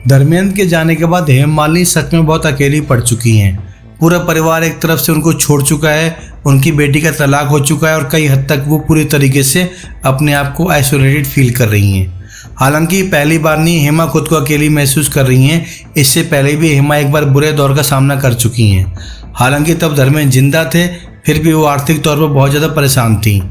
धर्मेंद्र के जाने के बाद हेमा मालिनी सच में बहुत अकेली पड़ चुकी हैं। पूरा परिवार एक तरफ से उनको छोड़ चुका है, उनकी बेटी का तलाक हो चुका है और कई हद तक वो पूरी तरीके से अपने आप को आइसोलेटेड फील कर रही हैं। हालांकि पहली बार नहीं हेमा खुद को अकेली महसूस कर रही हैं, इससे पहले भी हेमा एक बार बुरे दौर का सामना कर चुकी हैं। हालांकि तब धर्मेंद्र जिंदा थे, फिर भी वो आर्थिक तौर पर बहुत ज़्यादा परेशान थी।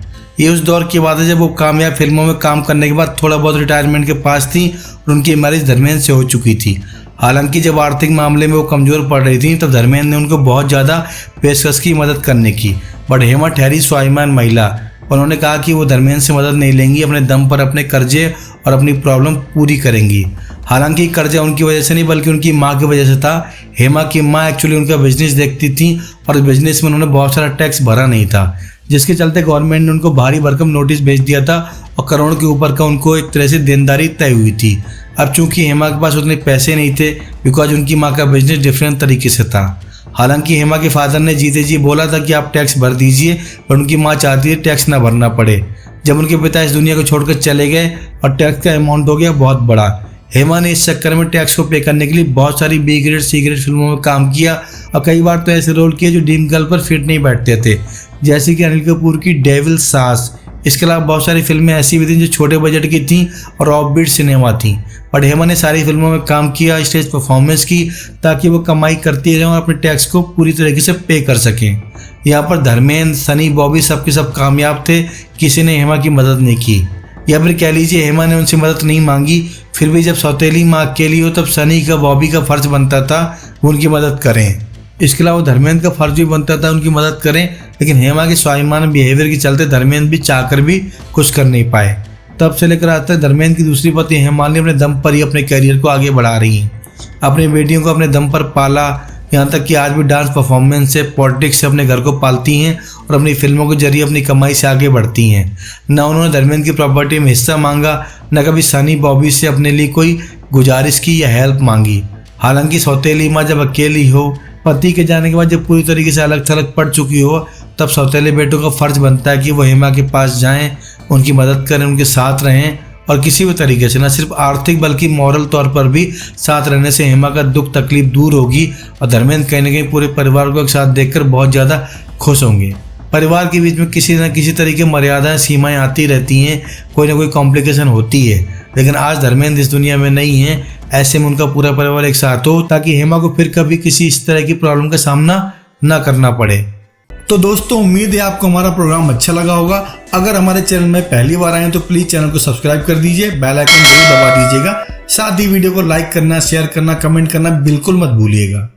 ये उस दौर की बात है जब वो कामयाब फिल्मों में काम करने के बाद थोड़ा बहुत रिटायरमेंट के पास थी और उनकी मैरिज धर्मेंद्र से हो चुकी थी। हालांकि जब आर्थिक मामले में वो कमज़ोर पड़ रही थी तब धर्मेंद्र ने उनको बहुत ज़्यादा पेशकश की मदद करने की, बट हेमा ठहरी स्वाभिमान महिला। उन्होंने कहा कि वो धर्मेंद्र से मदद नहीं लेंगी, अपने दम पर अपने कर्जे और अपनी प्रॉब्लम पूरी करेंगी। हालांकि कर्जा उनकी वजह से नहीं बल्कि उनकी माँ की वजह से था। हेमा की माँ एक्चुअली उनका बिजनेस देखती थी और बिजनेस में उन्होंने बहुत सारा टैक्स भरा नहीं था, जिसके चलते गवर्नमेंट ने उनको भारी भरकम नोटिस भेज दिया था और करोड़ के ऊपर का उनको एक तरह से देनदारी तय हुई थी। अब चूंकि हेमा के पास उतने पैसे नहीं थे बिकॉज उनकी माँ का बिजनेस डिफरेंट तरीके से था। हालांकि हेमा के फादर ने जीते जी बोला था कि आप टैक्स भर दीजिए, पर उनकी माँ चाहती है टैक्स ना भरना पड़े। जब उनके पिता इस दुनिया को छोड़कर चले गए और टैक्स का अमाउंट हो गया बहुत बड़ा, हेमा ने इस चक्कर में टैक्स को पे करने के लिए बहुत सारी बी ग्रेड सी ग्रेड फिल्मों में काम किया और कई बार तो ऐसे रोल किए जो ड्रीम गर्ल पर फिट नहीं बैठते थे, जैसे कि अनिल कपूर की डेविल सास। इसके अलावा बहुत सारी फिल्में ऐसी भी थी जो छोटे बजट की थी और ऑफबीट सिनेमा थी, बट हेमा ने सारी फिल्मों में काम किया, स्टेज परफॉर्मेंस की, ताकि वो कमाई करती रहें और अपने टैक्स को पूरी तरीके से पे कर सकें। यहाँ पर धर्मेंद्र, सनी, बॉबी सबके सब कामयाब थे, किसी ने हेमा की मदद नहीं की, या फिर कह लीजिए हेमा ने उनसे मदद नहीं मांगी। फिर भी जब सौतेली माँ अकेली हो तब सनी का, बॉबी का फर्ज बनता था वो उनकी मदद करें। इसके अलावा धर्मेंद्र का फर्ज भी बनता था उनकी मदद करें, लेकिन हेमा के स्वाभिमान बिहेवियर के चलते धर्मेंद्र भी चाहकर भी कुछ कर नहीं पाए। तब से लेकर आज तक धर्मेंद्र की दूसरी पत्नी हेमा मालिनी अपने दम पर ही अपने करियर को आगे बढ़ा रही हैं। अपनी बेटियों को अपने दम पर पाला, यहाँ तक कि आज भी डांस परफॉर्मेंस से, पॉलिटिक्स से अपने घर को पालती हैं और अपनी फिल्मों के जरिए अपनी कमाई से आगे बढ़ती हैं। न उन्होंने धर्मेंद्र की प्रॉपर्टी में हिस्सा मांगा, न कभी सनी, बॉबी से अपने लिए कोई गुजारिश की या हेल्प मांगी। हालांकि सौतेली माँ जब अकेली हो, पति के जाने के बाद जब पूरी तरीके से अलग थलग पड़ चुकी हो, तब सौतेले बेटों का फर्ज बनता है कि वो हेमा के पास जाएं, उनकी मदद करें, उनके साथ रहें और किसी भी तरीके से न सिर्फ आर्थिक बल्कि मॉरल तौर पर भी साथ रहने से हेमा का दुख तकलीफ दूर होगी और धर्मेंद्र कहीं ना कहीं पूरे परिवार को एक साथ देखकर बहुत ज़्यादा खुश होंगे। परिवार के बीच में किसी न किसी तरीके मर्यादाएं, सीमाएं आती रहती हैं, कोई ना कोई कॉम्प्लिकेशन होती है, लेकिन आज धर्मेंद्र इस दुनिया में नहीं है। ऐसे में उनका पूरा परिवार एक साथ हो ताकि हेमा को फिर कभी किसी इस तरह की प्रॉब्लम का सामना ना करना पड़े। तो दोस्तों, उम्मीद है आपको हमारा प्रोग्राम अच्छा लगा होगा। अगर हमारे चैनल में पहली बार आए तो प्लीज चैनल को सब्सक्राइब कर दीजिए, बेल आइकन जरूर दबा दीजिएगा। साथ ही वीडियो को लाइक करना, शेयर करना, कमेंट करना बिल्कुल मत भूलिएगा।